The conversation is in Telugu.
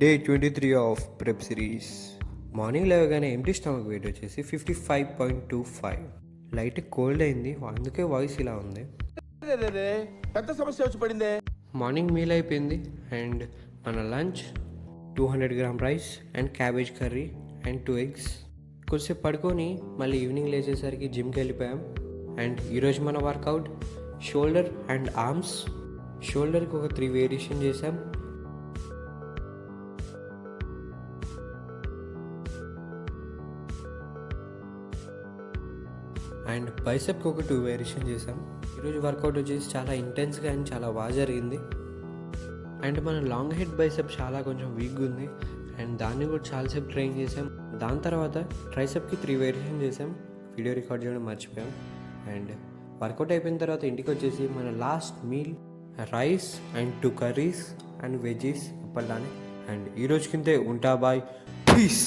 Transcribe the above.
Day 23 of prep series. Morning లేవగానే ఎంటీ స్టమక్ వెయిట్ వచ్చేసి 55.25. లైట్ కోల్డ్ అయింది, అందుకే వాయిస్ ఇలా ఉంది. పెద్ద సమస్య వచ్చి పడిందే. మార్నింగ్ మీల్ అయిపోయింది అండ్ మన lunch 200 gram rice and cabbage curry and 2 eggs. కొద్దిసేపు పడుకొని మళ్ళీ ఈవినింగ్ లేచేసరికి జిమ్కి వెళ్ళిపోయాం. అండ్ ఈరోజు మన వర్కౌట్ షోల్డర్ అండ్ ఆర్మ్స్. షోల్డర్కి ఒక 3 వేరియేషన్ చేసాం. అండ్ బైసెప్కి ఒక 2 వేరియేషన్ చేసాం. ఈరోజు వర్కౌట్ వచ్చేసి చాలా ఇంటెన్స్గా అండ్ చాలా బాగా జరిగింది. అండ్ మన లాంగ్ హెడ్ బైసెప్ చాలా కొంచెం వీక్గా ఉంది అండ్ దాన్ని కూడా చాలాసేపు ట్రైన్ చేసాం. దాని తర్వాత ట్రైసెప్కి 3 వేరియేషన్ చేసాం. వీడియో రికార్డ్ చేయడం మర్చిపోయాం. అండ్ వర్కౌట్ అయిపోయిన తర్వాత ఇంటికి వచ్చేసి మన last meal rice and 2 curries and veggies అప్పట్లానే. అండ్ ఈరోజు కిందే ఉంటా బాయ్, పీస్.